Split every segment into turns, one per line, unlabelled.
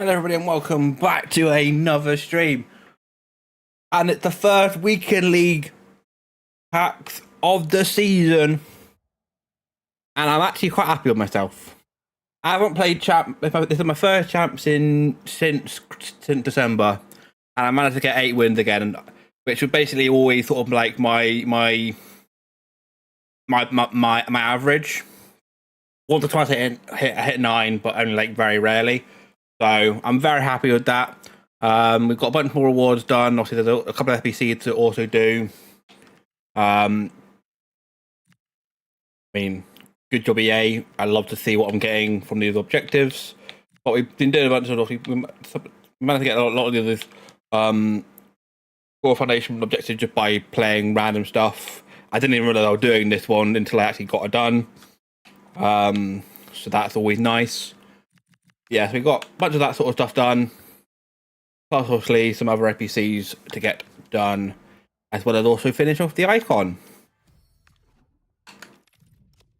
Hello, everybody, and welcome back to another stream. And it's the first weekend league packs of the season, and I'm actually quite happy with myself. I haven't played champ. This is my first champ since December, and I managed to get 8 wins again, which was basically always sort of like my average. Once or twice I hit 9, but only like very rarely. So I'm very happy with that. We've got a bunch more rewards done. Obviously, there's a couple of FPCs to also do. I mean, good job, EA. I love to see what I'm getting from these objectives. But we've been doing a bunch of. We managed to get a lot of the others. Core Foundation objectives just by playing random stuff. I didn't even realize I was doing this one until I actually got it done. So that's always nice. Yeah, so we've got a bunch of that sort of stuff done. Plus, obviously, some other NPCs to get done, as well as also finish off the icon,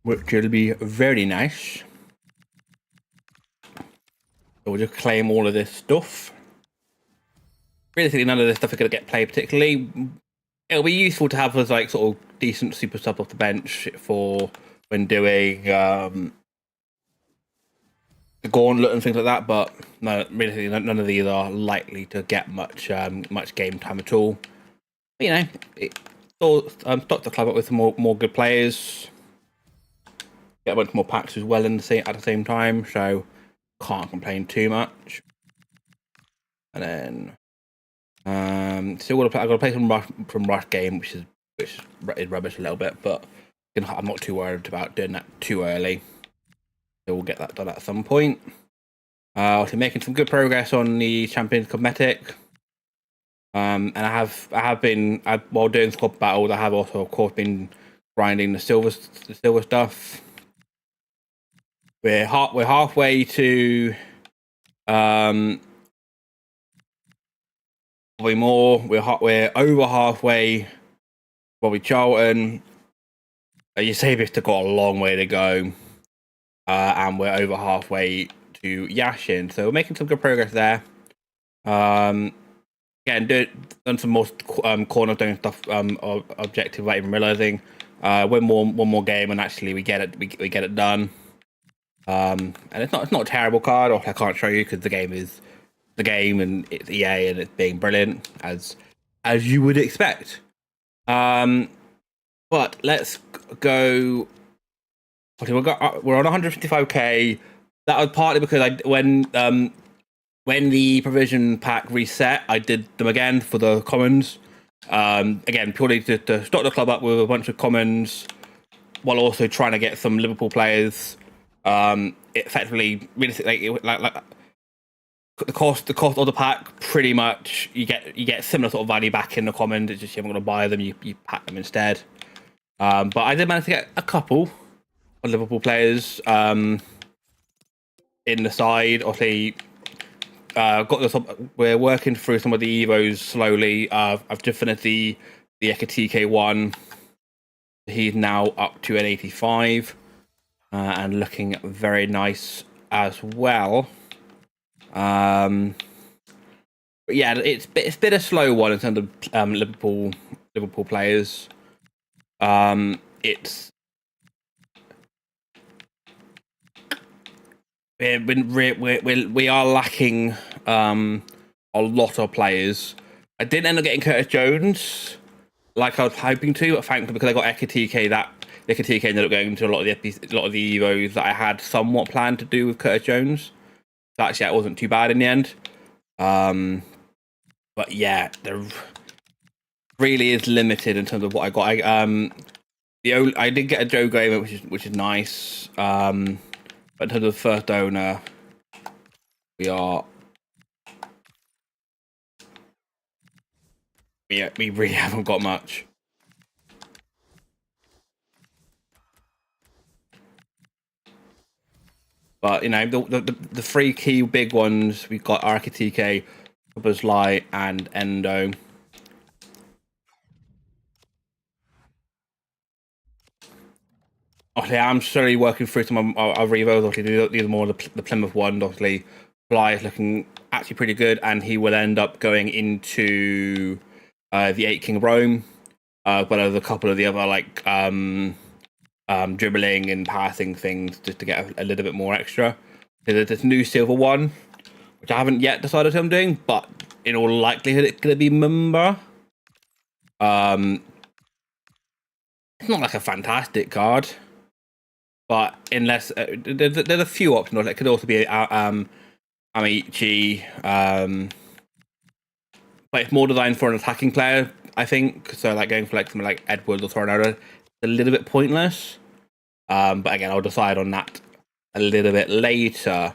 which will be very nice. So we'll just claim all of this stuff. Realistically, none of this stuff is going to get played particularly. It'll be useful to have as like sort of decent super sub off the bench for when doing the gauntlet and things like that, but no, really, none of these are likely to get much game time at all. But, you know, stock the club up with some more good players. Get a bunch more packs as well at the same time, so can't complain too much. And then still I've got to play some rush game, which is rubbish a little bit, but I'm not too worried about doing that too early. So we'll get that done at some point. Also making some good progress on the Champions Cosmetic. And I have been while doing squad battles, I have also of course been grinding the silver stuff. We're halfway to probably more. We're over halfway. Bobby Charlton. Eusebius still got a long way to go. And we're over halfway to Yashin, so we're making some good progress there. Again, done some more cornerstone stuff. Objective without even realizing. Win one more game, and actually we get it. We get it done. And it's not a terrible card. Or I can't show you because the game is the game, and it's EA, and it's being brilliant as you would expect. But let's go. We're on 155k. That was partly because when the provision pack reset, I did them again for the commons. Again, purely to stock the club up with a bunch of commons, while also trying to get some Liverpool players. It effectively, realistically, like the cost of the pack, pretty much you get similar sort of value back in the commons. It's just you haven't got to buy them; you pack them instead. But I did manage to get a couple of Liverpool players in the side. Obviously, we're working through some of the Evos slowly. I've just finished the Ekatike one. He's now up to an 85 and looking very nice as well. But yeah, it's been a slow one in terms of Liverpool players. We are lacking a lot of players. I didn't end up getting Curtis Jones like I was hoping to, but thankfully because I got Ekatike, that Ekatike ended up going into a lot of the Evos that I had somewhat planned to do with Curtis Jones. So actually, that wasn't too bad in the end. But yeah, there really is limited in terms of what I got. I did get a Joe Gamer, which is nice. But in terms of the first owner, we really haven't got much. But you know, the three key big ones we've got Ekatike, Light, and Endo. Obviously, I'm slowly working through some of our Revos. Obviously, these are more the Plymouth ones. Obviously, Fly is looking actually pretty good, and he will end up going into the 8 King of Rome, but there's a couple of the other like dribbling and passing things just to get a little bit more extra. There's this new silver one, which I haven't yet decided who I'm doing, but in all likelihood it's going to be Mumba. It's not like a fantastic card, but unless there's a few options. It could also be Amici, but it's more designed for an attacking player, I think. So like going for like something like Edwards or Tornado, it's a little bit pointless. But again, I'll decide on that a little bit later.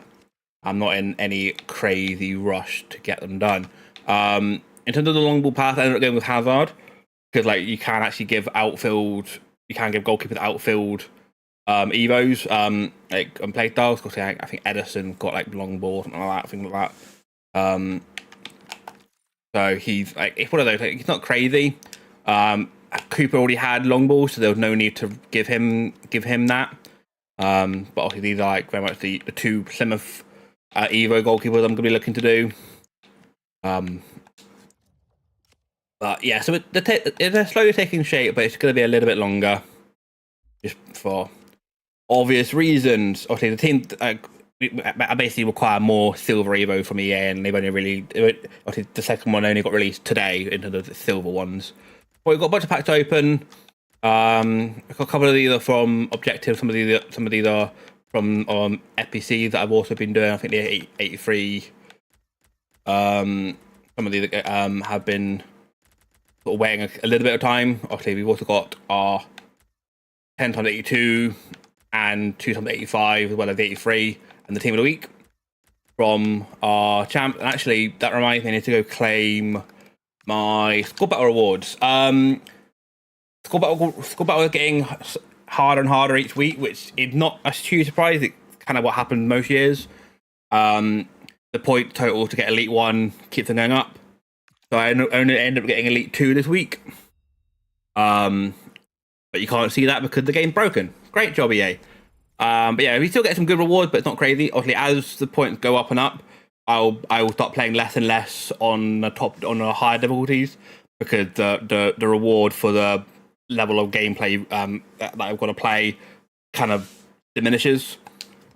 I'm not in any crazy rush to get them done. In terms of the long ball path, I ended up going with Hazard because like you can actually give outfield, you can give goalkeepers outfield evos like on play styles. Because I think Edison got like long ball, something like that, things like that. So he's like, it's one of those. Like, he's not crazy. Cooper already had long ball, so there was no need to give him that. But obviously these are like very much the two Plymouth Evo goalkeepers I'm going to be looking to do. But yeah, so it's slowly taking shape, but it's going to be a little bit longer, just for obvious reasons. Obviously, the team I basically require more silver Evo from EA, and they've only really obviously the second one only got released today into the silver ones. But we've got a bunch of packs open. I've got a couple of these are from Objective. Some of these are from FPC that I've also been doing. I think the 83. Some of these have been sort of waiting a little bit of time. Obviously, we've also got our 10 times 82 and 2 times 85 as well as the 83 and the team of the week from our champ. And actually, that reminds me, I need to go claim my Squad Battle rewards. Squad Battle is getting harder and harder each week, which is not a huge surprise. It's kind of what happened most years. The point total to get Elite 1 keeps on going up. So I only end up getting Elite 2 this week. But you can't see that because the game's broken. Great job, EA. But yeah, we still get some good rewards, but it's not crazy. Obviously, as the points go up and up, I will start playing less and less on the higher difficulties because the reward for the level of gameplay that I've got to play kind of diminishes.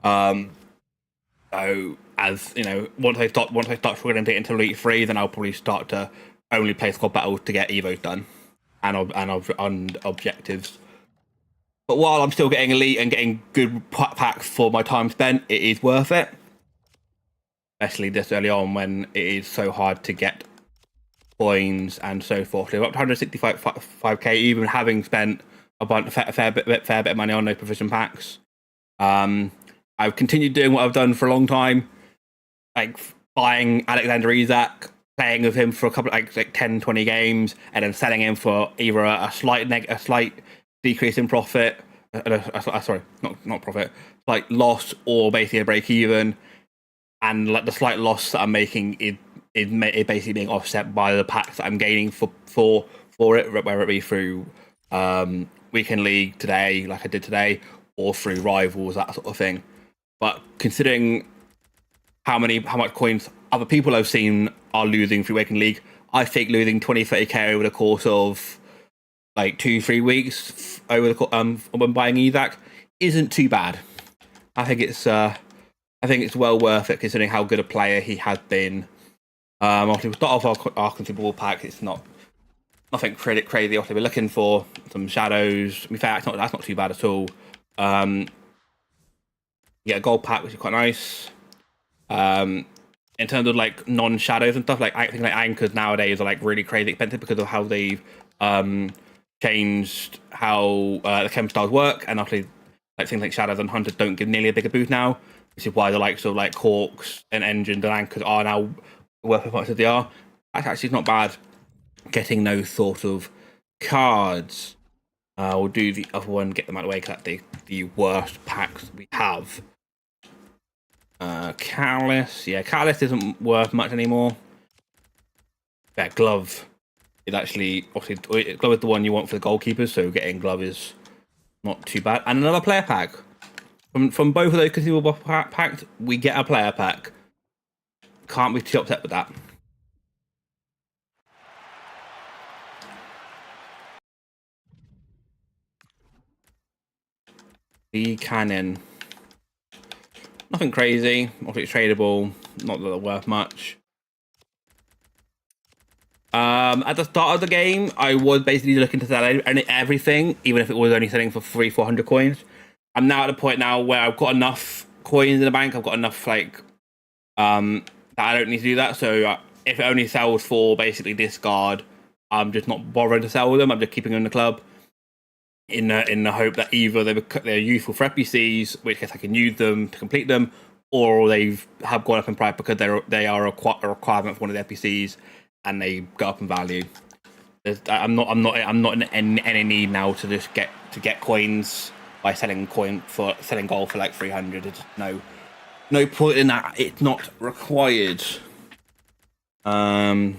So as you know, once I start struggling to get into Elite 3, then I'll probably start to only play Squad Battles to get Evos done and objectives. But while I'm still getting Elite and getting good packs for my time spent, it is worth it. Especially this early on when it is so hard to get coins and so forth. We're up to 165k, even having spent a fair bit of money on those provision packs. I've continued doing what I've done for a long time, like buying Alexander Isak, playing with him for a couple like 10, 20 games, and then selling him for either a slight decrease in profit, sorry, not profit, like loss, or basically a break even, and like the slight loss that I'm making is basically being offset by the packs that I'm gaining for it, whether it be through Weekend League today, like I did today, or through Rivals, that sort of thing. But considering how much coins other people I've seen are losing through Weekend League, I think losing 20-30k over the course of like 2-3 weeks over when buying Isak isn't too bad. I think it's well worth it considering how good a player he has been. Obviously, we'll start off our consumable pack. It's nothing crazy. Obviously, we're looking for some shadows. In fact, that's not too bad at all. Yeah, a gold pack, which is quite nice. In terms of like non-shadows and stuff, like I think like anchors nowadays are like really crazy expensive because of how they've changed how the chem styles work, and obviously like things like shadows and hunters don't give nearly a bigger boost now, which is why the likes of like hawks and engines and anchors are now worth as much as they are. That's actually not bad getting those sort of cards. We'll do the other one, get them out of the way, because that's the worst packs we have. Catalyst. Yeah, Catalyst isn't worth much anymore. That Glove is actually, obviously, Glove is the one you want for the goalkeepers, so getting Glove is not too bad. And another player pack. From both of those consumable packs, we get a player pack. can't be too upset with that. The cannon. Nothing crazy. Obviously it's tradable. Not that they're worth much. At the start of the game, I was basically looking to sell everything, even if it was only selling for 300-400 coins. I'm now at the point now where I've got enough coins in the bank. I've got enough that I don't need to do that. So if it only sells for basically discard, I'm just not bothering to sell them. I'm just keeping them in the club in the hope that either they're useful for FPCs, which case I can use them to complete them, or they have gone up in price because they are a requirement for one of the FPCs and they go up in value. I'm not in any need now to just get coins by selling gold for like 300. It's no point in that. It's not required. So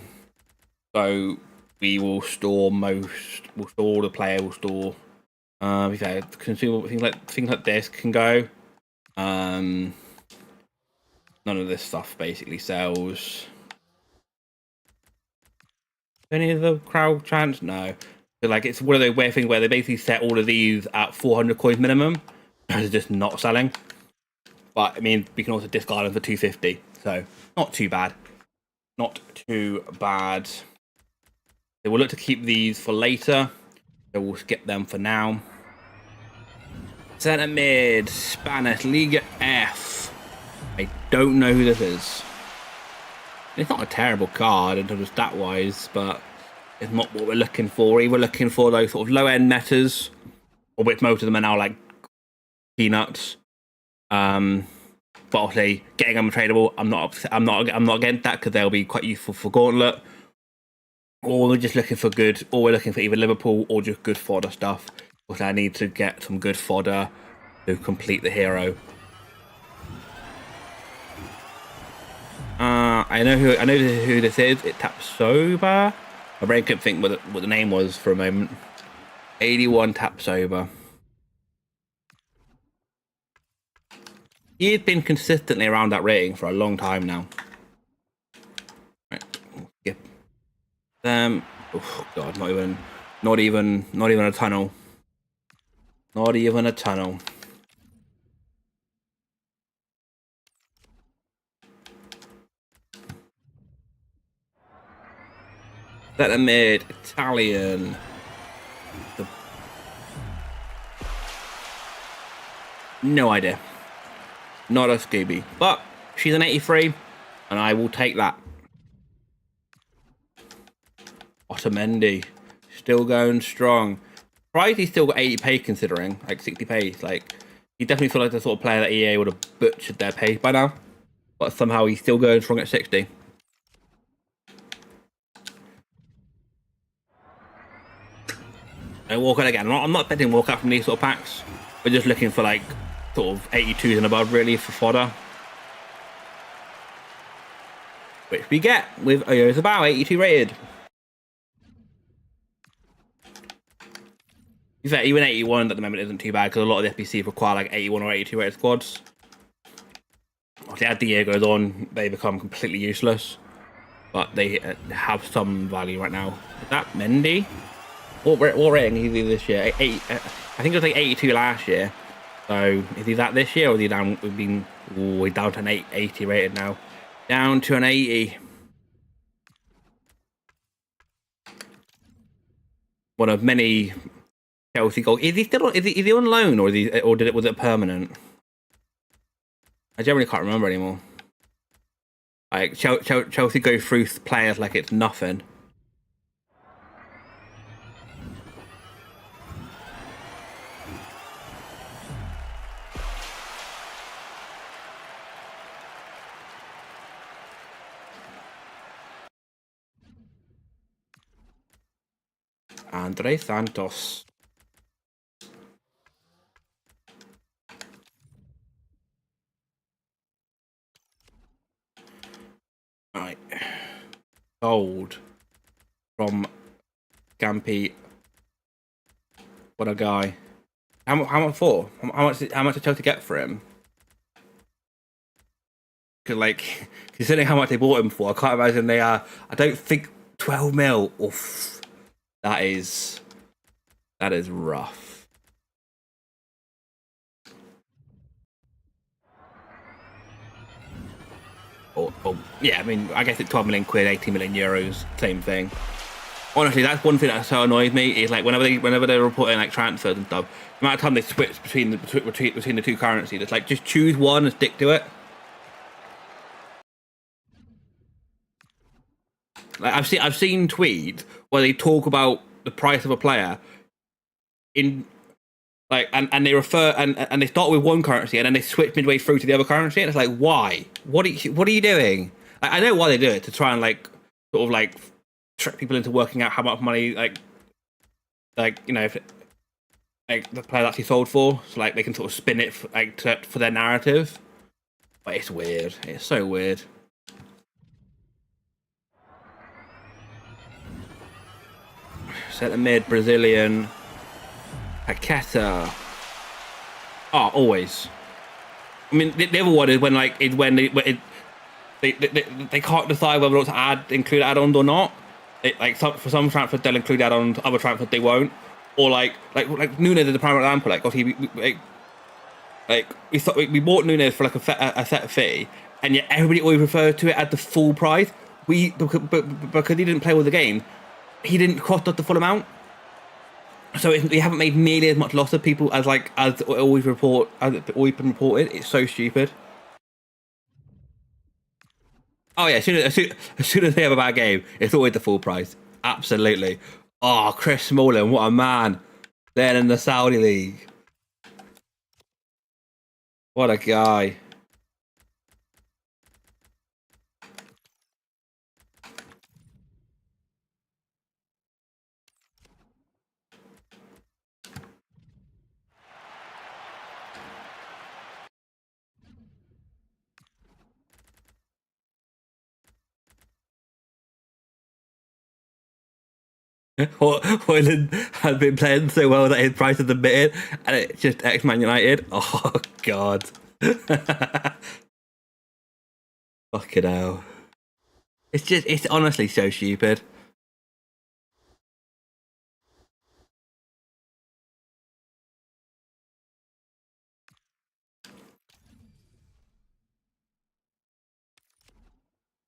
we will store we'll store the player, we'll store consumable things like this can go. None of this stuff basically sells. Any of the crowd chants? No. So like it's one of those weird things where they basically set all of these at 400 coins minimum. It's just not selling. But I mean, we can also discard them for 250. So not too bad. Not too bad. So we'll look to keep these for later. So we'll skip them for now. Centre mid, Spanish Liga F. I don't know who this is. It's not a terrible card in terms of stat wise, but it's not what we're looking for. We're looking for those sort of low end metas, of which most of them are now like peanuts. But obviously, getting them tradable, I'm not against that because they'll be quite useful for Gauntlet. Or we're just looking for good, or we're looking for either Liverpool or just good fodder stuff. Because I need to get some good fodder to complete the hero. I know who this is. It's Tapsoba. My brain couldn't think what the name was for a moment. 81 Tapsoba. He's been consistently around that rating for a long time now. Right. Skip them. Oh god, not even a tunnel. Not even a tunnel. Centre mid, Italian. No idea. Not a Scooby. But she's an 83, and I will take that. Otamendi. Still going strong. Surprised he's still got 80 pace considering. Like 60 pace. Like, he definitely feels like the sort of player that EA would have butchered their pace by now. But somehow he's still going strong at 60. Walkout again. I'm not betting walkout from these sort of packs. We're just looking for like sort of 82s and above really for fodder. Which we get with Oyo's about 82 rated. In fact, even 81 at the moment isn't too bad because a lot of the FPC require like 81 or 82 rated squads. Obviously, as the year goes on, they become completely useless. But they have some value right now. Is that Mendy? What rating is he this year? I think it was like 82 last year. So is he that this year, or is he down? We're down to an 80 rated now. Down to an 80. One of many Chelsea goals. Is he still? Is he on loan, or was it permanent? I generally can't remember anymore. Like Chelsea go through players like it's nothing. Andre Santos. Right. Gold from Gampy. What a guy. How much for? How much did Chelsea get for him? Cause like, considering how much they bought him for, I can't imagine they are. I don't think 12 mil. Oof, that is rough. Or yeah, I mean, I guess it's 12 million quid, 80 million euros, same thing. Honestly, that's one thing that so annoys me is like whenever they're reporting like transfers and stuff, the amount of time they switch between the two currencies. It's like just choose one and stick to it. Like I've seen tweets where they talk about the price of a player in like and they refer and they start with one currency and then they switch midway through to the other currency and it's like why? What are you doing? I know why they do it, to try and like sort of like trick people into working out how much money like you know if like the player actually sold for, so like they can sort of spin it for, like for their narrative. But it's weird. It's so weird. Centre mid, Brazilian. Paqueta. Oh, always. I mean, the other one is when like when they can't decide whether or not to include add-ons or not. Like for some transfers they'll include add-ons, other transfers they won't. Or like Nunes is the prime example. Like obviously we bought Nunes for like a set fee, and yet everybody always refers to it at the full price. Because he didn't play all the game, he didn't cost us the full amount. So we haven't made nearly as much loss of people as always been reported. It's so stupid. Oh yeah, as soon as they have a bad game, it's always the full price. Absolutely. Oh, Chris Smalling, what a man! Then in the Saudi league, what a guy. Hoyland had been playing so well that his price is admitted, and it's just ex-Man United. Oh god. Fucking hell. It's honestly so stupid.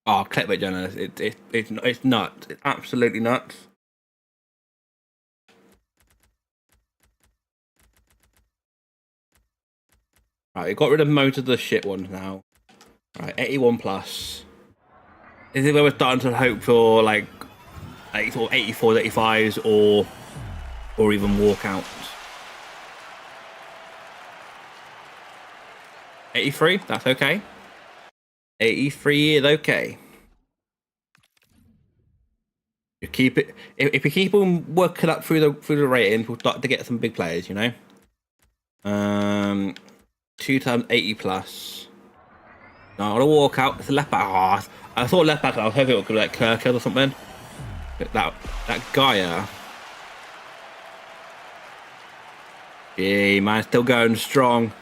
Oh, clickbait journalists, it's nuts. It's absolutely nuts. Right, we got rid of most of the shit ones now. Right, 81 plus. Is it where we're starting to hope for like sort of 84s, 85s, or even walkouts? 83, that's okay. 83 is okay. You keep it if you keep on working up through the ratings, we'll start to get some big players, you know. 2 times 80 plus. No, a walkout. It's a left back. Oh, I thought left back. I was hoping it would be like Kirkhill or something. That Gaia. Yeah, man, still going strong.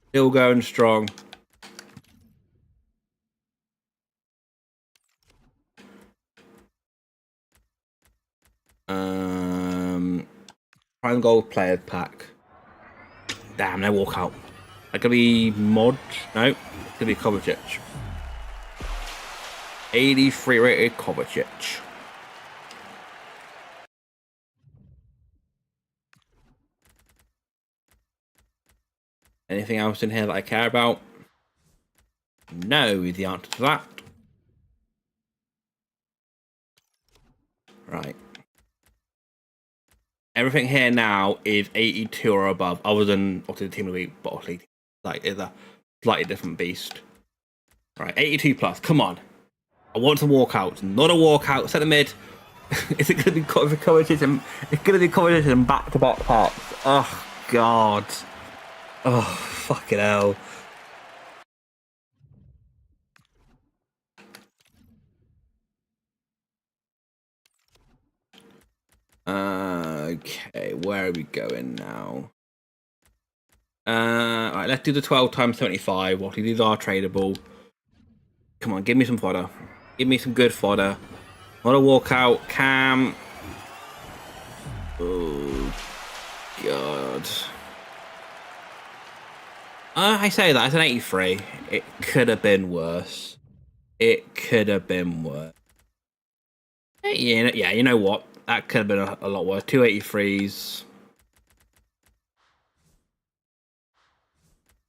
Still going strong. Prime gold players pack. Damn, no walkout. That could be Mod. No, it could be Kovacic. 83 rated Kovacic. Anything else in here that I care about? No is the answer to that. Right. Everything here now is 82 or above, other than obviously the team of the week, but obviously like is a slightly different beast. Right, 82 plus. Come on. I want a walkout, not a walkout. Centre mid. Is it going to be Kovacic and it's going to be Kovacic and back-to-back packs? Oh god. Oh fucking hell. Okay, where are we going now? Right, let's do the 12 times 75. What these are tradable. Come on, give me some fodder. Give me some good fodder. Not a walkout. Cam. Oh, God. I say that. It's an 83. It could have been worse. It could have been worse. Yeah, you know what? That could have been a lot worse. 283s.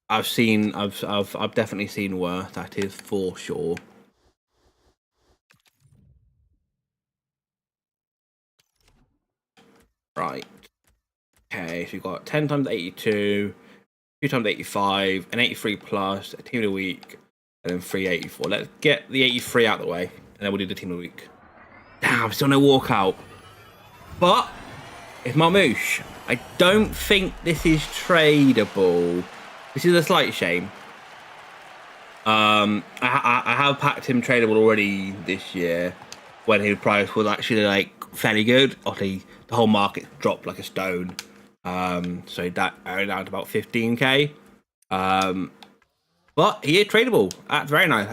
I've definitely seen worse. That is for sure. Right. Okay, so you've got 10 times 82, 2 times 85, an 83 plus, a team of the week, and then 384. Let's get the 83 out of the way, and then we'll do the team of the week. Damn, still no walkout. But it's Marmouche. I don't think this is tradable. This is a slight shame. I have packed him tradable already this year when his price was actually like fairly good. Obviously, the whole market dropped like a stone. So that earned out about 15k. But he is tradable. That's very nice.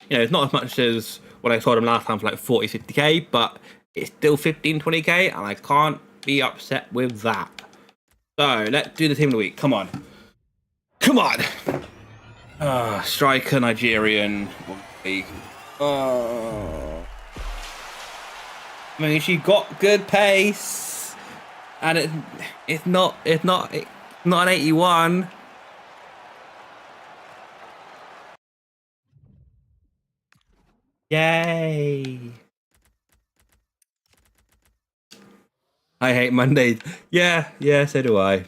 It's not as much as when I sold him last time for like 40, 50k, but it's still 15, 20k, and I can't be upset with that. So let's do the team of the week. Come on. Striker, Nigerian. I mean, she got good pace, and it's not an 81. Yay! I hate Mondays. Yeah, so do I.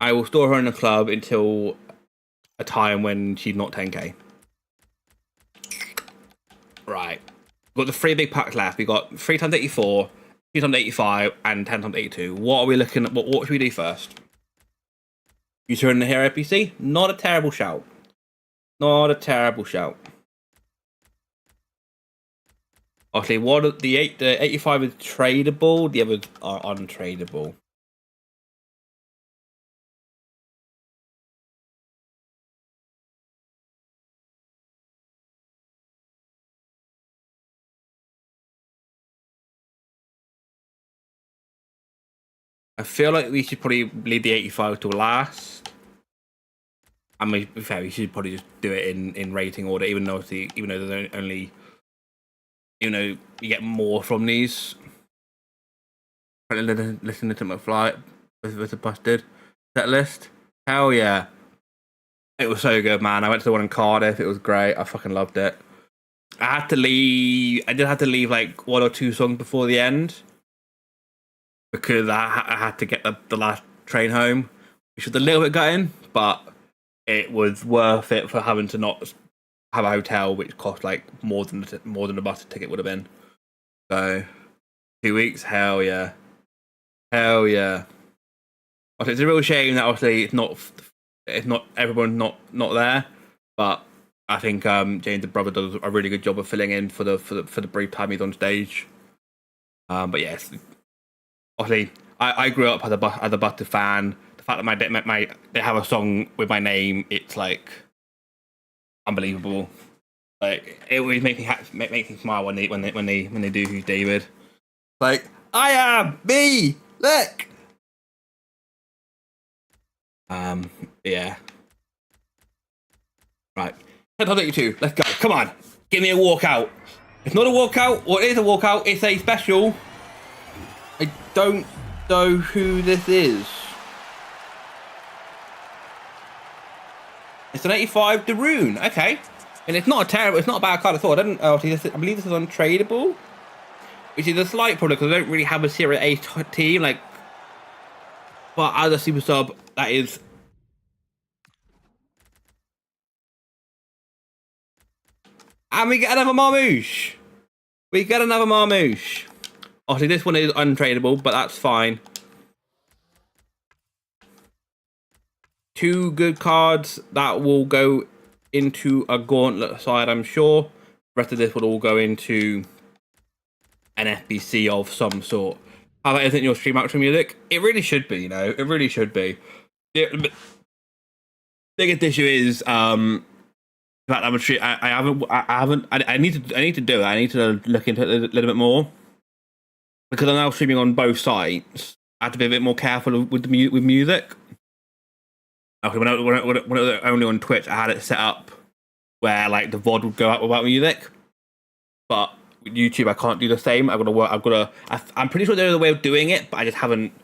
I will store her in the club until a time when she's not 10k. Right. We've got the 3 big packs left. We got 3 times 84, 2 times 85, and 10 times 82. What are we looking at? What should we do first? You turn the hero PC? Not a terrible shout. Obviously, the 85 is tradable. The others are untradable. I feel like we should probably leave the 85 till last. I mean, to be fair, we should probably just do it in rating order, even though there's only, you get more from these. Listening to McFly with the busted set list. Hell yeah. It was so good, man. I went to the one in Cardiff. It was great. I fucking loved it. I did have to leave like 1 or 2 songs before the end because I had to get the last train home, which was a little bit gutting, but it was worth it for having to not have a hotel, which cost like more than the bus ticket would have been. So 2 weeks, hell yeah. It's a real shame that obviously it's not everyone not there, but I think James the brother does a really good job of filling in for the brief time he's on stage. But yes, obviously I grew up as a Buster fan. The fact that they have a song with my name, it's like unbelievable. Like it always makes me smile when they do Who's David. Like I am me. Look. Yeah. Right. 10 let's go. Come on. Give me a walkout. It's not a walkout. Well, it is a walkout. It's a special. I don't know who this is. It's an 85 Daroon. Okay. And it's not a bad card at all. I believe this is untradeable. Which is a slight problem because I don't really have a Series A team. Like, but as a super sub, that is. And we get another Marmouche. Obviously, this one is untradeable, but that's fine. 2 good cards that will go into a gauntlet side, I'm sure. The rest of this will all go into an FBC of some sort. How that isn't your stream outro music? It really should be, It really should be. The biggest issue is that I need to do it. I need to look into it a little bit more because I'm now streaming on both sites. I have to be a bit more careful with with music. Okay, when it was only on Twitch, I had it set up where like the VOD would go up without music, but with YouTube I can't do the same. I'm pretty sure there's a way of doing it, but I just haven't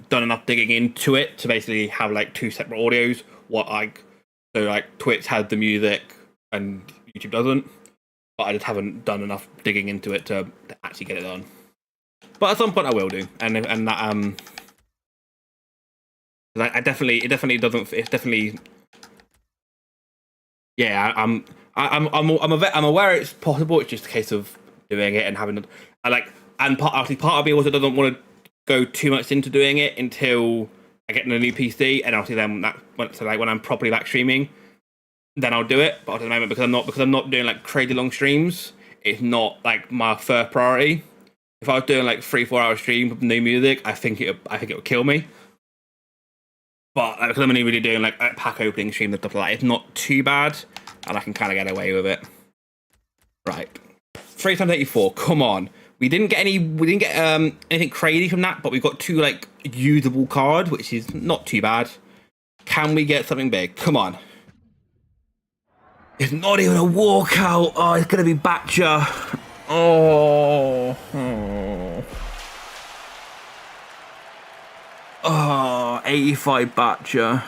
done enough digging into it to basically have like two separate audios. So like Twitch has the music and YouTube doesn't, but I just haven't done enough digging into it to actually get it done. But at some point I will do, and that it definitely doesn't. It's definitely, yeah. I'm aware it's possible. It's just a case of doing it and having. Part of me also doesn't want to go too much into doing it until I get a new PC, and obviously then when I'm properly back streaming, then I'll do it. But at the moment, because I'm not doing like crazy long streams, it's not like my first priority. If I was doing like 3-4 hour stream with no music, I think it would kill me. But because I'm only really doing like pack opening streams and stuff like that, it's not too bad, and I can kind of get away with it. Right, 3 times 84. Come on, we didn't get anything crazy from that, but we got 2 like usable cards, which is not too bad. Can we get something big? Come on. It's not even a walkout. Oh, it's gonna be Batcher. Oh. 85 Batcher.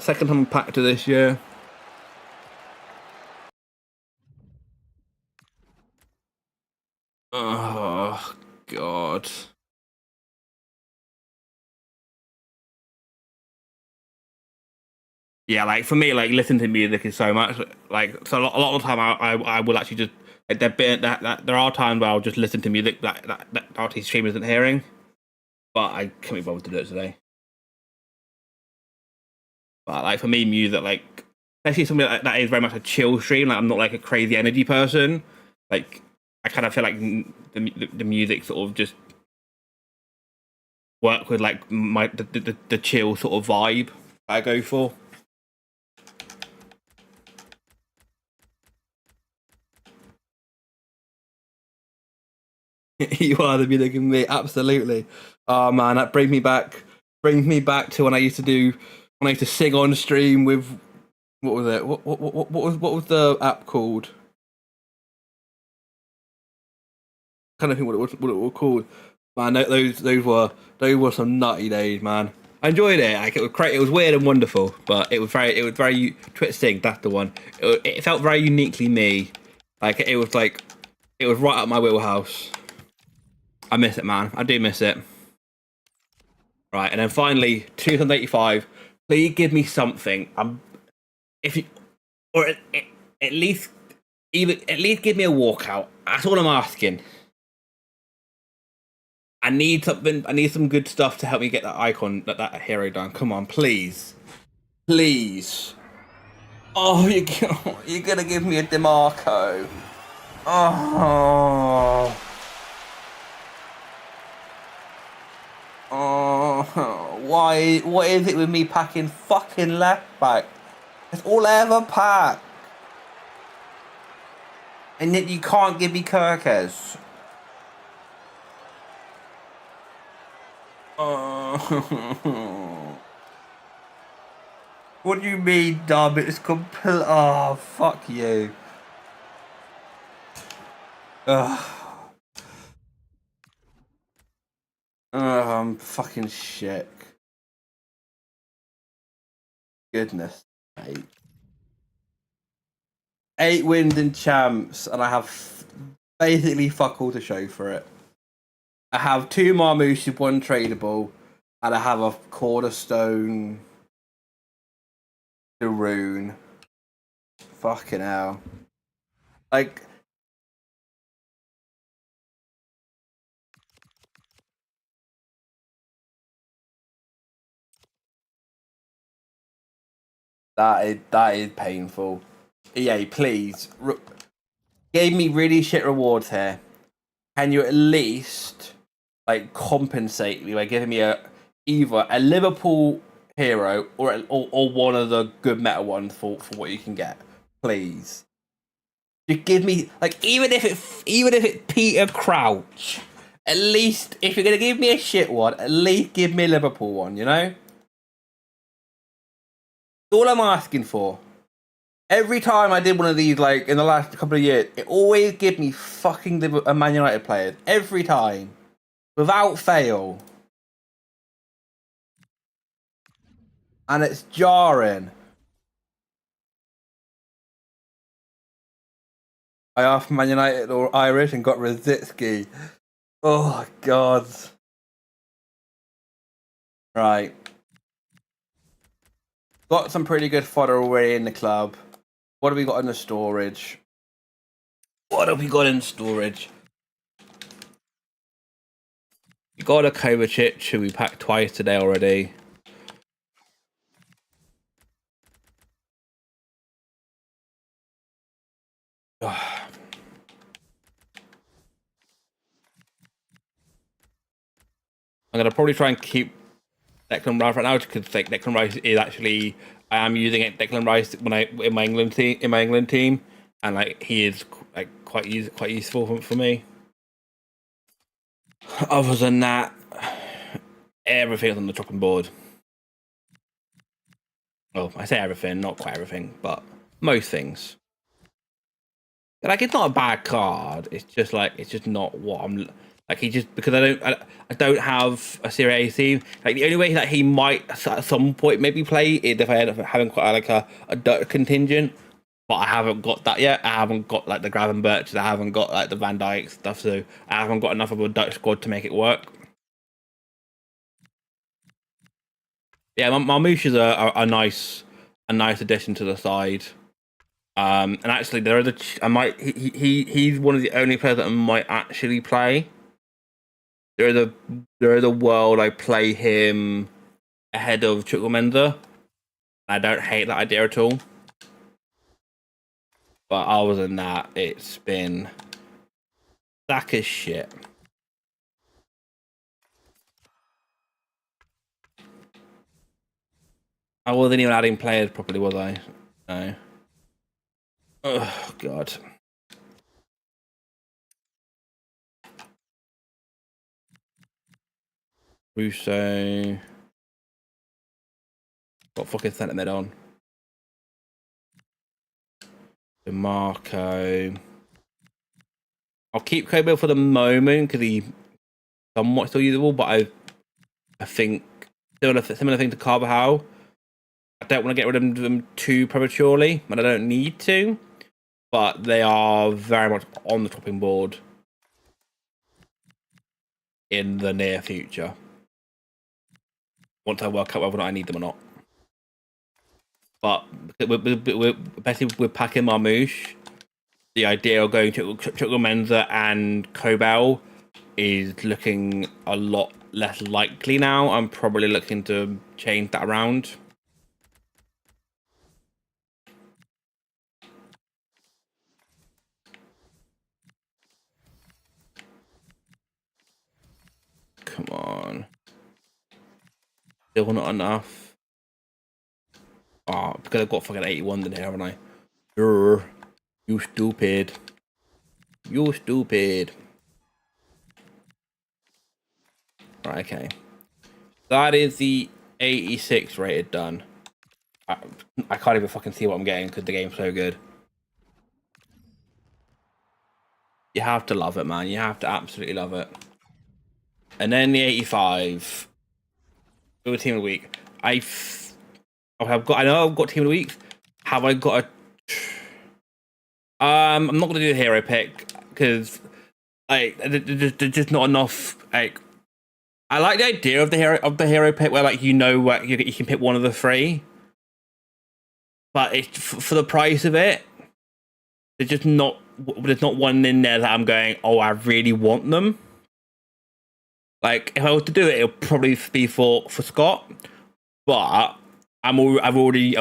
Second time pack to this year. Oh God. Yeah, like for me, like listening to music is so much. Like, so a lot of the time, I will actually just like there are times where I'll just listen to music that RT stream isn't hearing, but I can't be bothered to do it today. But like for me, music, like especially something that is very much a chill stream. Like I'm not like a crazy energy person. Like I kind of feel like the music sort of just work with like the chill sort of vibe I go for. You are the music of me, absolutely. Oh man, that brings me back to when I used to sing on stream with what was it? What was the app called? I kind of think what it was called. Man, those were some nutty days, man. I enjoyed it. Like it was weird and wonderful, but it was very twisting. That's the one. It felt very uniquely me. Like it was right up my wheelhouse. I miss it, man. I do miss it. Right, and then finally, 285. Please give me something. If you, or at least give me a walkout. That's all I'm asking. I need something. I need some good stuff to help me get that icon, that hero done. Come on, please, please. Oh, you're gonna give me a DeMarco. Oh. Oh, why? What is it with me packing fucking left back? That's all I ever pack. And yet you can't give me Kirkes. Oh. What do you mean, dumb? It's complete. Oh, fuck you. Ugh. I'm fucking shit. Goodness sake. 8 wins in champs, and I have basically fuck all to show for it. I have 2 Marmoose, 1 tradable, and I have a Cornerstone Rune. Fucking hell. Like, that is painful. EA, please. Gave me really shit rewards here. Can you at least like compensate me by giving me either a Liverpool hero or one of the good meta ones for what you can get, please. You give me like even if it's Peter Crouch, at least if you're gonna give me a shit one, at least give me a Liverpool one. You know, that's all I'm asking for. Every time I did one of these, like in the last couple of years, it always gave me fucking Man United players every time, without fail, and it's jarring. I asked for Man United or Irish and got Rosicky. Oh god. Right. Got some pretty good fodder already in the club. What have we got in the storage? What have we got in storage? We got a Kovacic who we packed twice today already. I'm gonna probably try and keep Declan Rice right now because Declan Rice is actually I am using Declan Rice when in my England team, and like he is like quite useful for me. Other than that, everything's on the chopping board. Well, I say everything, not quite everything, but most things. Like it's not a bad card. It's just not what I'm like. He just because I don't have a Serie A team. Like the only way that he might at some point maybe play is if I end up having quite like a Dutch contingent. But I haven't got that yet. I haven't got like the Gravenberch. I haven't got like the Van Dijk stuff. So I haven't got enough of a Dutch squad to make it work. Yeah, Marmoush is a nice addition to the side. And actually, there are he's one of the only players that I might actually play. There is a world I play him ahead of Chukwuemeka. I don't hate that idea at all. But other than that, it's been sack as shit. I wasn't even adding players properly, was I? No. Oh god. Russo. Got fucking centre mid on. DeMarco. I'll keep Kobe for the moment because he's somewhat still usable, but I think similar thing to Carvajal. I don't want to get rid of them too prematurely, but I don't need to. But they are very much on the chopping board in the near future. Once I work out whether or not I need them or not. But especially with packing Marmoush, the idea of going to Chukwuemeka and Kobel is looking a lot less likely now. I'm probably looking to change that around. Come on. Still not enough. Oh, because I've got fucking 81 in here, haven't I? You stupid. You stupid. Right, okay. That is the 86 rated done. I can't even fucking see what I'm getting because the game's so good. You have to love it, man. You have to absolutely love it. And then the 85. Team of the week. I know I've got team of the week. Have I got a? I'm not gonna do the hero pick because there's just not enough. Like, I like the idea of the hero pick where like what you can pick one of the three, but it's for the price of it. There's not one in there that I'm going, oh, I really want them. Like if I was to do it, it'll probably be for Scott, but I've already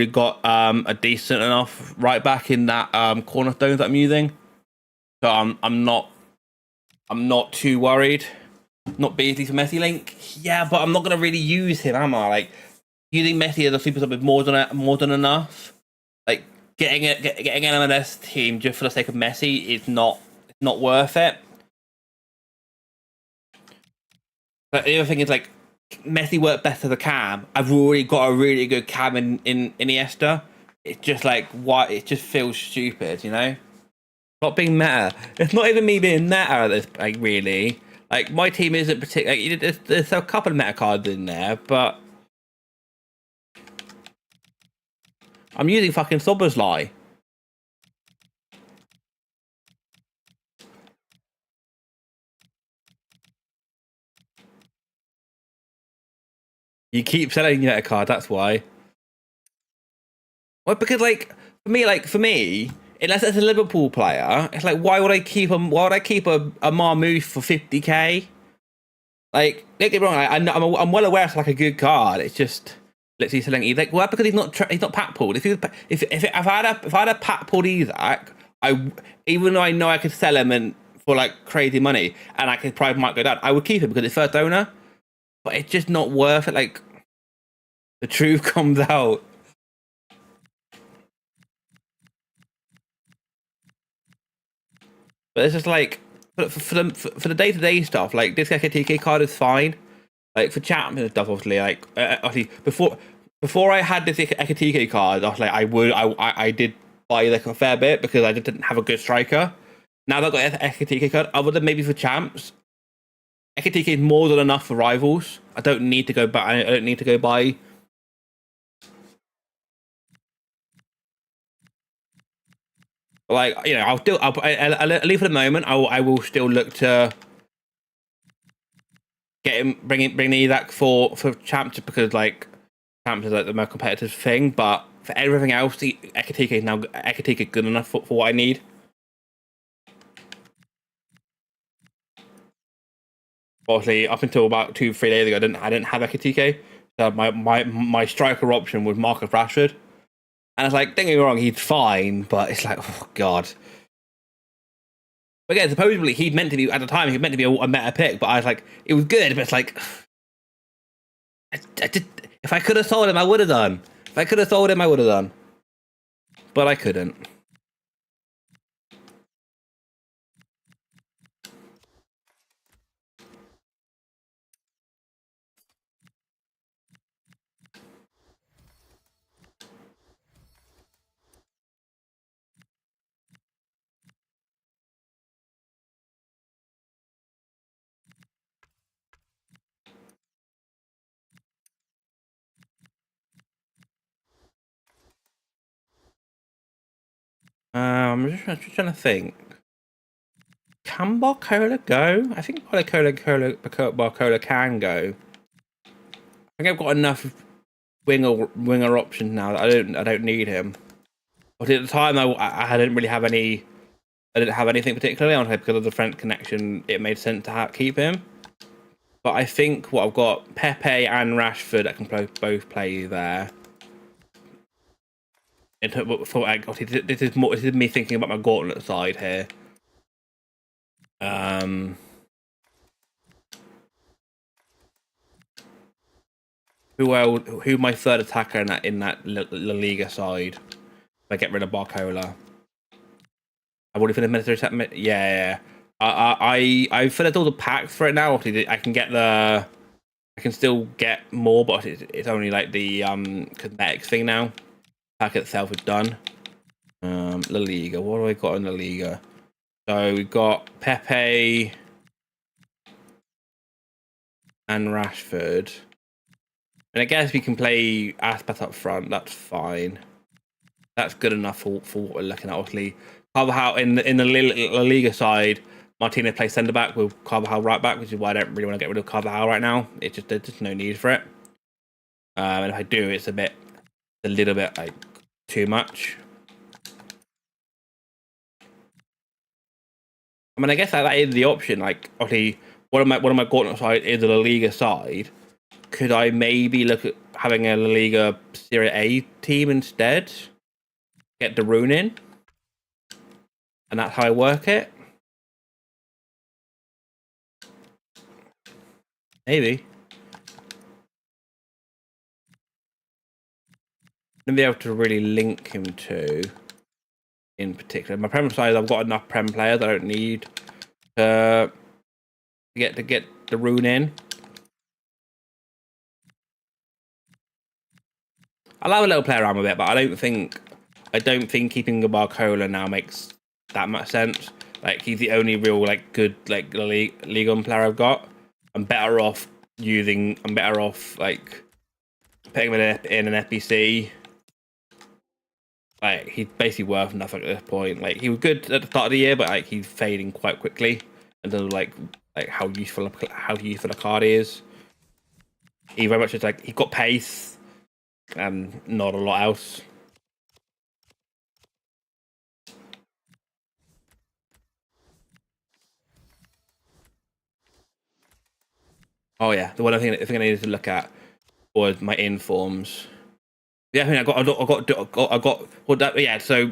got a decent enough right back in that cornerstone that I'm using, so I'm not too worried. not Beasley for Messi link. Yeah, but I'm not gonna really use him, am I? Like using Messi as a super sub is more than enough. Like getting an MLS team just for the sake of Messi is not worth it. But the other thing is like Messi worked better the cam. I've already got a really good cam in Iniesta. It's just like why it just feels stupid, you know? Not being meta. It's not even me being meta at this, like really. Like my team isn't particular. Like, there's a couple of meta cards in there, but I'm using fucking Sobersley. You keep selling your meta card. That's why. Well, because like for me, unless it's a Liverpool player, it's like why would I keep a Marmouth for 50k? Like, don't get me wrong, I'm well aware it's like a good card. It's just literally selling Isaac. Well, because he's not pack pulled. If I had a pack pulled Isaac, even though I know I could sell him and for like crazy money and I could probably might go down, I would keep him because it's first owner. But it's just not worth it. Like the truth comes out. But it's just like for the day-to-day stuff, like this TK card is fine. Like for champions and stuff, obviously, like obviously before I had this Ekatike card, I was like I did buy like a fair bit because I just didn't have a good striker. Now that I've got Ekatike card, other than maybe for champs, Ekatike is more than enough for rivals. I don't need to go back. I don't need to go buy. Like you know, at least for the moment, I will still look to get him, bring the Isaac for champs because like champs is like the most competitive thing. But for everything else, the Ekatike is now good enough for what I need. Obviously, up until about 2-3 days ago, I didn't have Ekatike. So my striker option was Marcus Rashford, and it's like, don't get me wrong, he's fine, but it's like, oh god. But again, supposedly he'd meant to be at the time. He meant to be a meta pick, but I was like, it was good, but it's like, I did. If I could have sold him, I would have done. If I could have sold him, I would have done, but I couldn't. I'm just trying to think. Can Barcola go? I think Barcola can go. I think I've got enough winger options now that I don't need him. But at the time, I didn't really have any. I didn't have anything particularly on him because of the French connection. It made sense to keep him. But I think what I've got Pepe and Rashford that can both play there. This is me thinking about my gauntlet side here. Who my third attacker in that La Liga side? If I get rid of Barcola, I've already finished military set. Yeah. I finished all the packs for it now. I can get I can still get more, but it's only like the cosmetics thing now. Pack itself is done. La Liga. What do I got in La Liga? So we've got Pepe and Rashford. And I guess we can play Aspas up front. That's fine. That's good enough for what we're looking at. Obviously, Carvajal in the La Liga side, Martinez plays centre back with Carvajal right back, which is why I don't really want to get rid of Carvajal right now. There's just no need for it. And if I do, it's a little bit like too much. I mean, I guess that is the option. Like, obviously, one of my gauntlet side is a La Liga side. Could I maybe look at having a La Liga Serie A team instead? Get Darun in, and that's how I work it. Maybe. Gonna be able to really link him to, in particular. My prem side, I've got enough prem players. I don't need to get the rune in. I'll have a little play around with it, but I don't think keeping the Barcola now makes that much sense. Like, he's the only real like good like League On player I've got. I'm better off like putting him in an FBC. Like, he's basically worth nothing at this point. Like, he was good at the start of the year, but like he's fading quite quickly in terms of like how useful a card is. He very much is like, he's got pace and not a lot else. Oh yeah, the one thing I needed to look at was my informs. Yeah, I mean, I got. Well, that, yeah. So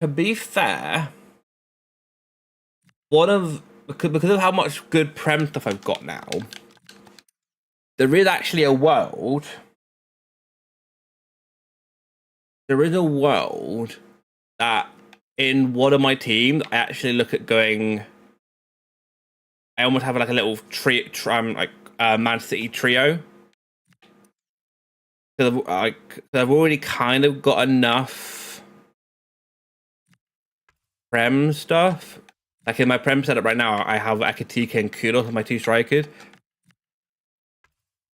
to be fair, because of how much good prem stuff I've got now, there is actually a world. There is a world that in one of my teams, I actually look at going. I almost have like a little Man City trio. Because I've already kind of got enough prem stuff. Like, in my prem setup right now, I have Akatika and Kudos as my two strikers,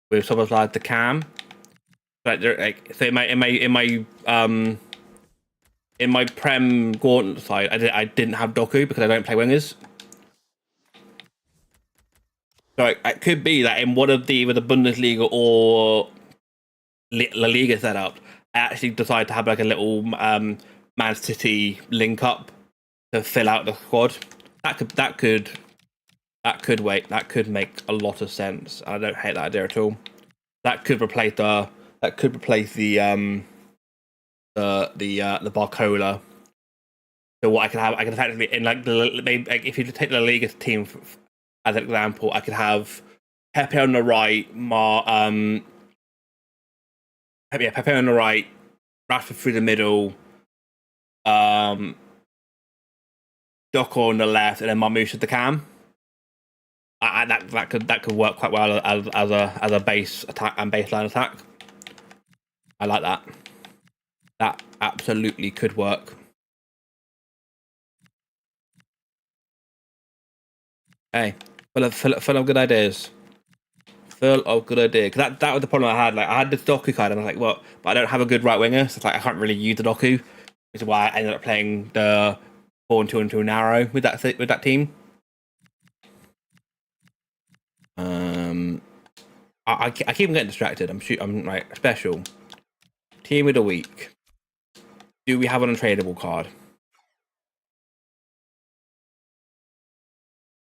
with someone like the Cam. But they're like, so in my prem Gauntlet side, I didn't have Doku because I don't play wingers. So it could be that in one of the either the Bundesliga or La Liga setup, I actually decided to have like a little Man City link up to fill out the squad. That could make a lot of sense. I don't hate that idea at all. That could replace the Barcola. So what I can effectively, in like if you take the Liga's team as an example, I could have Pepe on the right, Pepe on the right, Rashford through the middle, Doku on the left, and then Marmoush at the cam. That could work quite well as a base attack and baseline attack. I like that. That absolutely could work. Hey, full of good ideas. Full of good ideas. Because that was the problem I had. Like, I had this Doku card, and I was like, well, but I don't have a good right winger, so it's like I can't really use the Doku. Which is why I ended up playing the 4-2-2 narrow with that team. I keep getting distracted. I'm like, special team of the week. Do we have an untradeable card?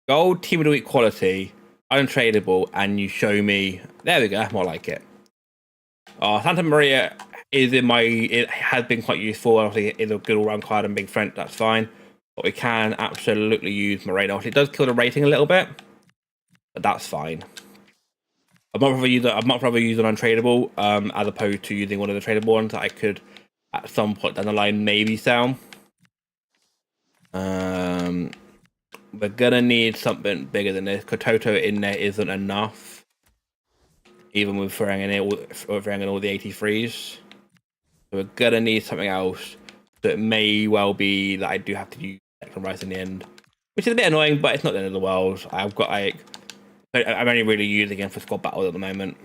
Gold team of the week quality, untradeable, and you show me. There we go. That's more like it. Santa Maria it has been quite useful. Obviously, it's a good all-round card and big friend. That's fine. But we can absolutely use Moreno. It does kill the rating a little bit, but that's fine. I'd much rather use an untradeable as opposed to using one of the tradable ones that I could at some point down the line maybe sell. We're gonna need something bigger than this. Kototo in there isn't enough, even with throwing in all the 83s. So we're gonna need something else. So it may well be that I do have to use Declan Rice in the end, which is a bit annoying, but it's not the end of the world. I'm only really using him for squad battles at the moment.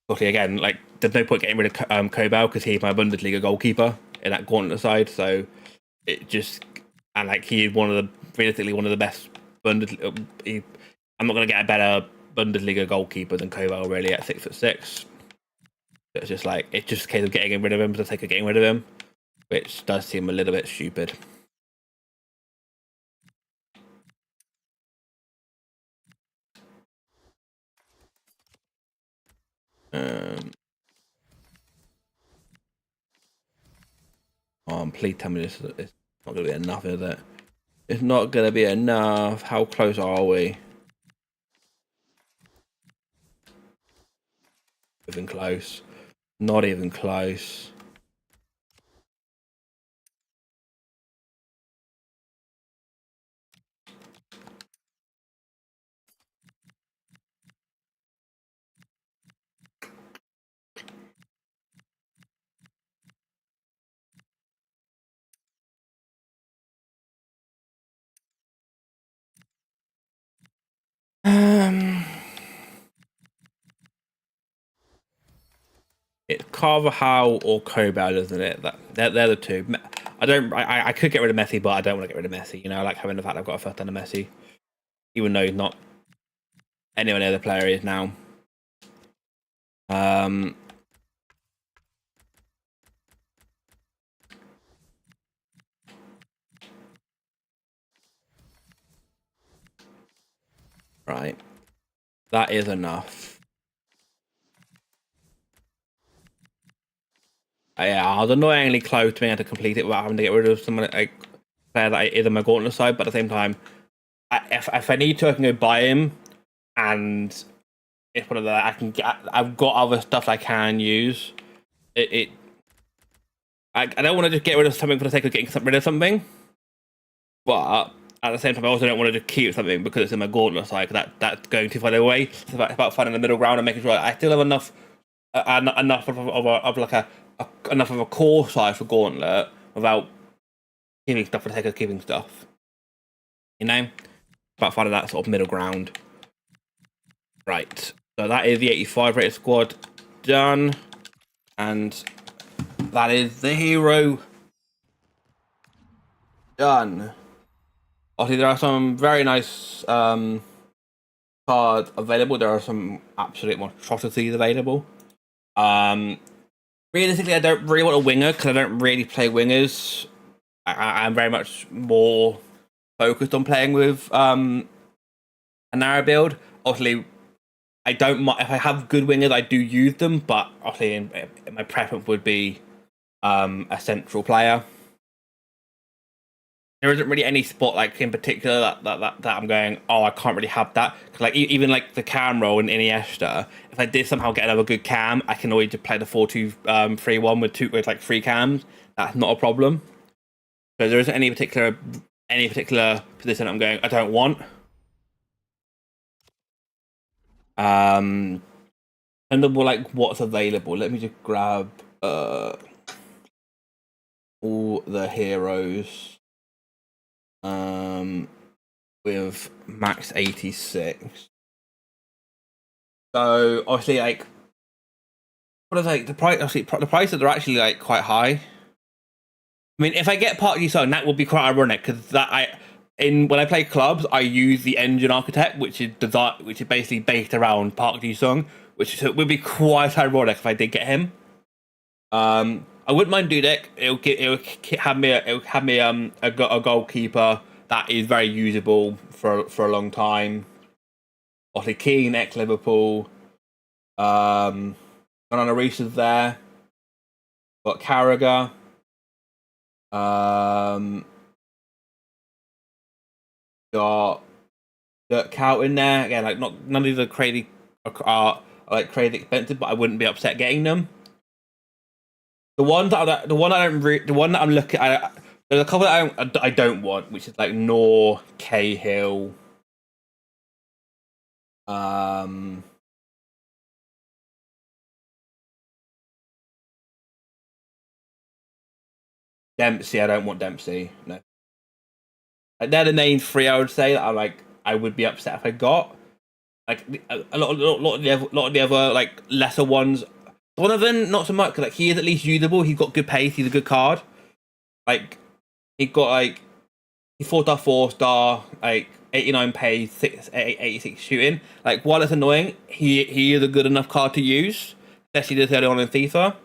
Obviously, again, like, there's no point getting rid of Kobel because he's my Bundesliga goalkeeper in that Gauntlet side. So it just, and like, he's realistically one of the best Bundesliga. I'm not gonna get a better Bundesliga goalkeeper than Kobel really at 6'6". It's just like, it's just a case of getting rid of him for the sake of getting rid of him, which does seem a little bit stupid. please tell me this is not going to be enough, is it? It's not going to be enough. How close are we? Even close. Not even close. It's Carvajal or Kobel, isn't it? They're the two. I could get rid of Messi, but I don't want to get rid of Messi. You know, I like having the fact I've got a first under Messi, even though he's not anywhere near the player he is now. Right, that is enough. Yeah, I was annoyingly close to being able to complete it without having to get rid of someone like player that is on my gauntlet side. But at the same time, if I need to, I can go buy him, and it's one of the I can get. I've got other stuff I can use. I don't want to just get rid of something for the sake of getting rid of something, but at the same time, I also don't want to just keep something because it's in my gauntlet side. That's going too far away. It's about finding the middle ground and making sure I still have enough enough of like enough of a core size for gauntlet without keeping stuff for the sake of keeping stuff. You know, about finding that sort of middle ground. Right. So that is the 85 rated squad done, and that is the hero done. Obviously, there are some very nice cards available. There are some absolute monstrosities available. Realistically, I don't really want a winger because I don't really play wingers. I'm very much more focused on playing with a narrow build. Obviously, I don't mind if I have good wingers. I do use them, but obviously, my preference would be a central player. There isn't really any spot like in particular that I'm going, oh, I can't really have that, because like even like the cam role in Iniesta, if I did somehow get another good cam, I can always just play the 4-2-3-1 with like 3 cams. That's not a problem. So there isn't any particular position I'm going I don't want. And then more like what's available. Let me just grab all the heroes. With max 86. So obviously, like, what is like the price? Obviously, the prices are actually like quite high. I mean, if I get Park Ji-sung, that would be quite ironic because when I play clubs, I use the engine architect, which is basically based around Park Ji-sung, which would be quite ironic if I did get him. I wouldn't mind Dudek. It'll have me a goalkeeper that is very usable for a long time. Obviously, Keane, ex-Liverpool. Onana Reese is there. Got Carragher. Got Dirk Kuyt in there. Again, like none of these are crazy expensive, but I wouldn't be upset getting them. The one that I'm looking at, there's a couple that I don't want, which is like Noor, Cahill, Dempsey. I don't want Dempsey. No, like, they're the main 3 I would say that I would be upset if I got. Like a lot of the other like lesser ones. One of them, not so much, because like he is at least usable. He's got good pace. He's a good card. Like he 4-star, like 89 pace, 86 shooting. Like while it's annoying, he is a good enough card to use, especially this early on in FIFA.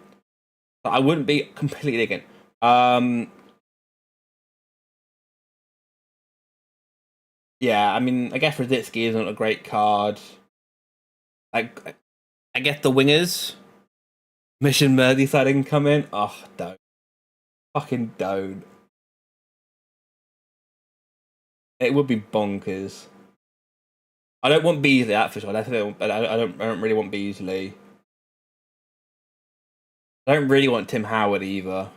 But I wouldn't be completely against. Yeah, I mean, I guess Rosicky isn't a great card. Like, I guess the wingers, Mission Merseyside can come in. Oh, don't. Fucking don't. It would be bonkers. I don't want Beasley out for sure. I don't really want Beasley. I don't really want Tim Howard either.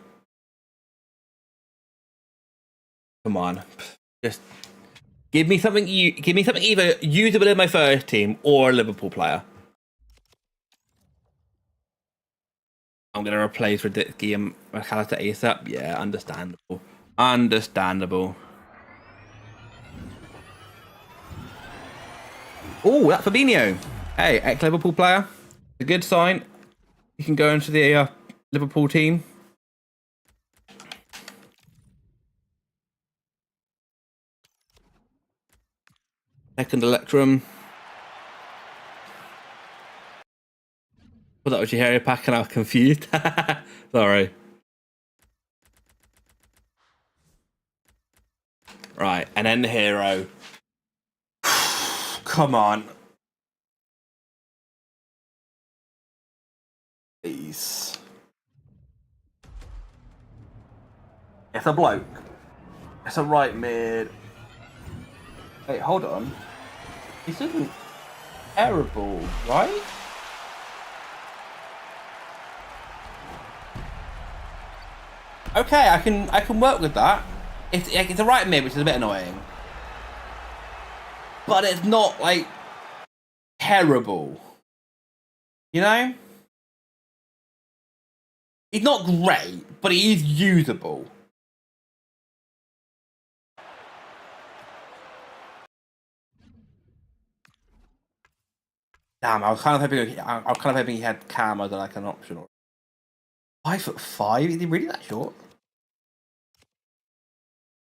Come on, just give me something. Give me something either usable in my first team or a Liverpool player. I'm gonna replace Radicki and McAllister ASAP. Yeah, understandable. Understandable. Oh, that's Fabinho. Hey, ex-Liverpool player. A good sign. You can go into the Liverpool team. Second Electrum. Well, that was your Harry pack and I was confused. Sorry. Right, and then the hero. Come on. Please. It's a bloke. It's a right mid. Wait, hold on. This isn't terrible, right? Okay, I can work with that. It's a right mid, which is a bit annoying. But it's not like terrible. You know? He's not great, but he is usable. Damn, I was kind of hoping he had Cam as like an option. 5'5"? Is he really that short?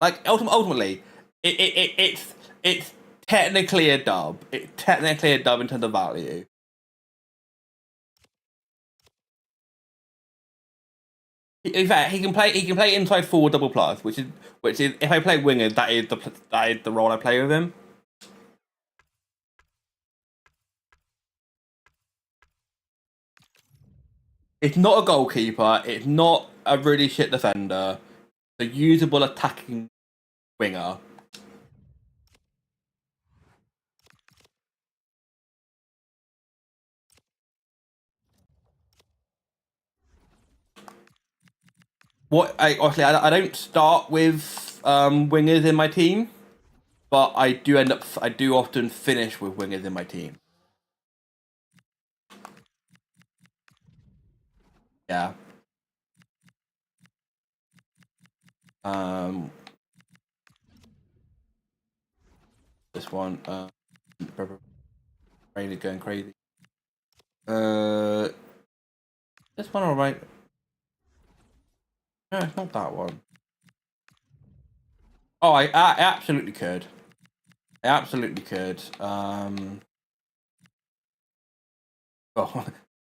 Like ultimately, it's technically a dub. It's technically a dub in terms of value. In fact, he can play inside forward double plus, which is if I play winger, that is the role I play with him. It's not a goalkeeper. It's not a really shit defender. It's a usable attacking winger. Honestly, I don't start with wingers in my team, but I do often finish with wingers in my team. Yeah. This one, really going crazy. This one, alright. No, it's not that one. Oh, I absolutely could. I absolutely could. Oh,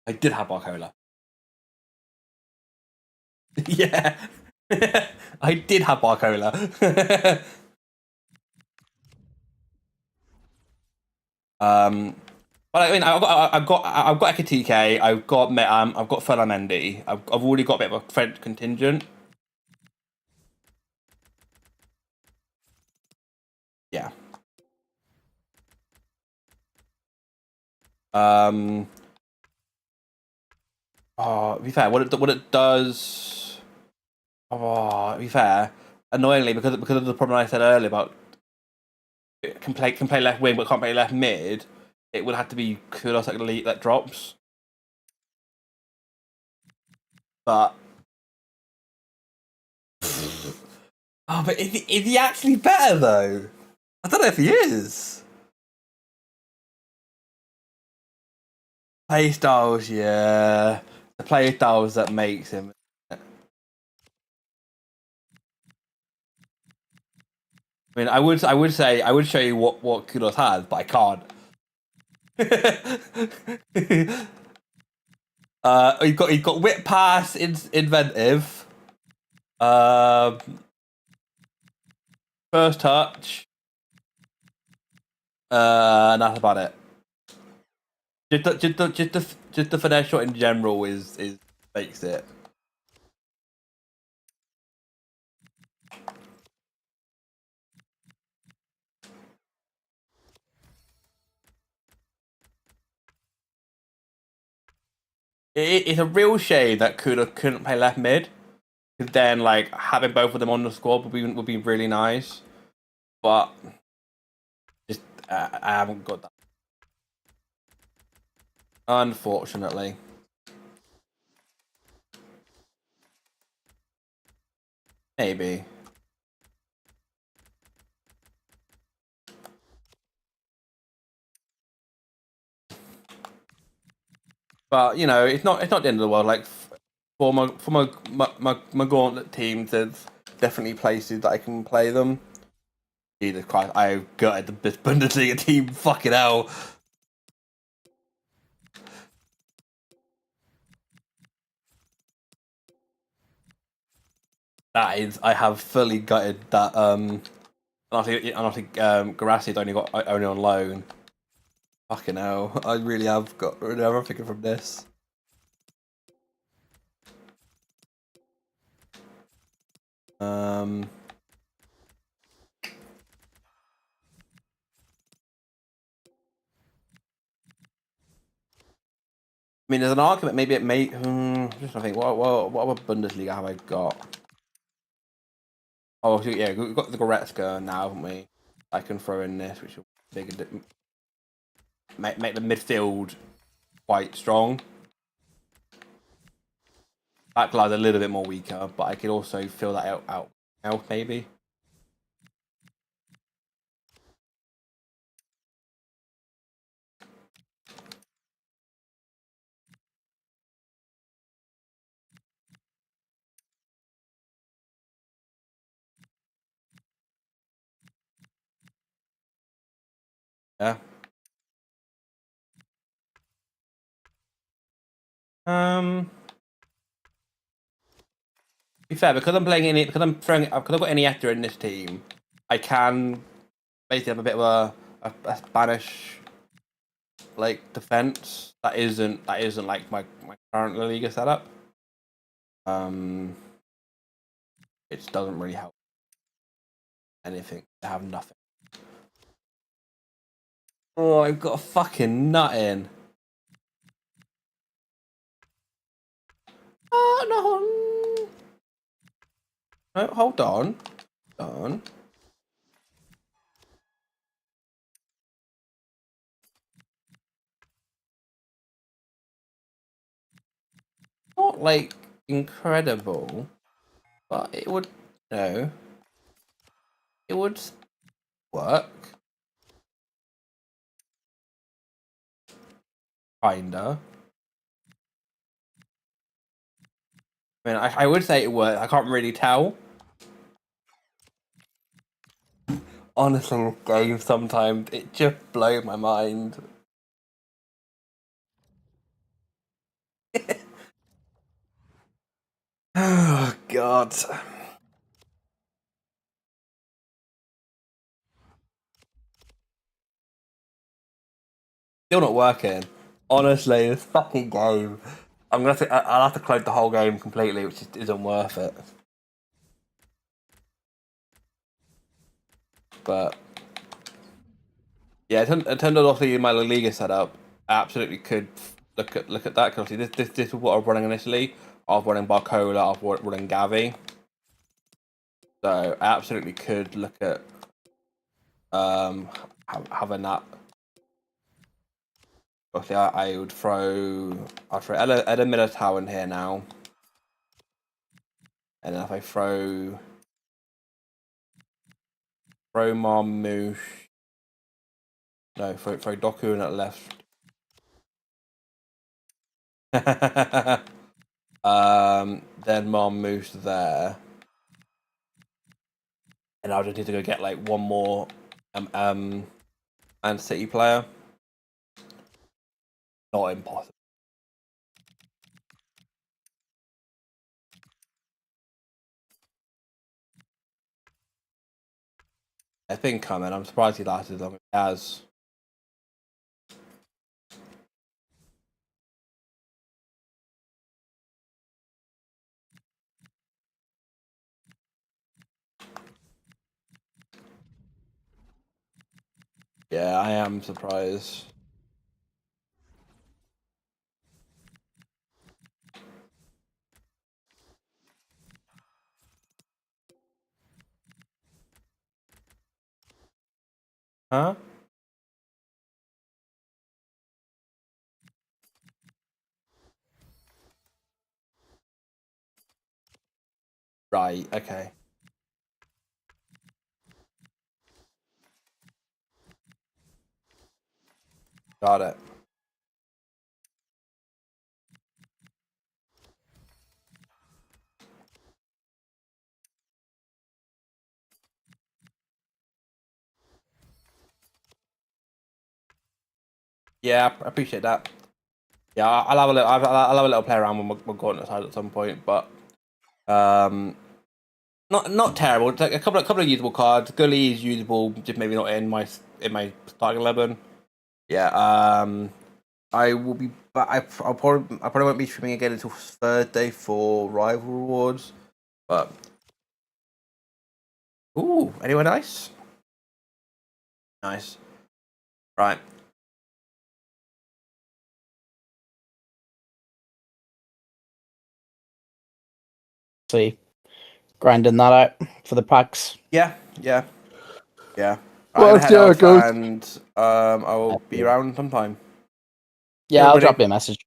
I did have Barcola. Yeah, I did have Barcola. But I mean, I've got Ekitike, I've got Ferland, I've already got a bit of a French contingent. Yeah. Oh, to be fair, what it does. Oh, to be fair, annoyingly because of the problem I said earlier about it can play left wing but can't play left mid, it would have to be Kudos like elite that drops. But oh, but is he actually better though? I don't know if he is. Play styles, yeah. The play styles that makes him. I mean, I would say I would show you what Kudos has, but I can't. He got whip pass, inventive. First touch. And that's about it. Just the finesse shot in general is makes it. it's a real shame that Kula couldn't play left mid. Because then, like, having both of them on the squad would be really nice. But just I haven't got that, unfortunately. Maybe. But you know, it's not the end of the world. Like for my gauntlet teams, there's definitely places that I can play them. Jesus Christ, I gutted the Bundesliga team. Fucking hell. That is, I have fully gutted that. I think Garassi only on loan. Fucking hell, I really have got rid of everything from this. Um. I mean, there's an argument. Maybe it may. Just I think. What other Bundesliga have I got? Oh, yeah, we've got the Goretzka now, haven't we? I can throw in this, which will make the midfield quite strong. Backline's a little bit more weaker, but I could also fill that out maybe. Yeah. To be fair, because I'm playing in it, because I've got Iniesta in this team, I can basically have a bit of a Spanish like defense that isn't like my current La Liga setup. It doesn't really help anything to have nothing. Oh, I've got a fucking nut in. Oh no! No, hold on. Hold on. Not like incredible, but it would no. It would work. Kinda. I mean, I would say it would. I can't really tell. Honestly, this game sometimes it just blows my mind. Oh god. Still not working. Honestly, this fucking game. I'll have to close the whole game completely, which just isn't worth it. But yeah, in terms of obviously my La Liga setup, I absolutely could look at that because this is what I was running initially. I was running Barcola, I was running Gavi, so I absolutely could look at having that. Obviously, I'd throw Ella Militao in here now, and then if I throw Marmouche, no, throw Doku in at left. Then Marmouche there. And I'll just need to go get like one more Man City player. Not impossible. I think coming. I'm surprised he lasted as long as he has. Yeah, I am surprised. Huh? Right, okay. Got it. Yeah, I appreciate that. Yeah, I'll have a little. I'll have a little play around when we're going outside at some point, but not terrible. It's like a couple of usable cards. Gully is usable, just maybe not in my starting 11. Yeah. I will be. But I probably won't be streaming again until Thursday for rival rewards. But ooh, anyone nice? Nice. Right.
See, grinding that out for the packs.
Yeah. Yeah. Yeah.
Well,
I'm gonna head
yeah,
off
go.
and I will be around sometime.
Yeah, I'll
Everybody.
drop you a message.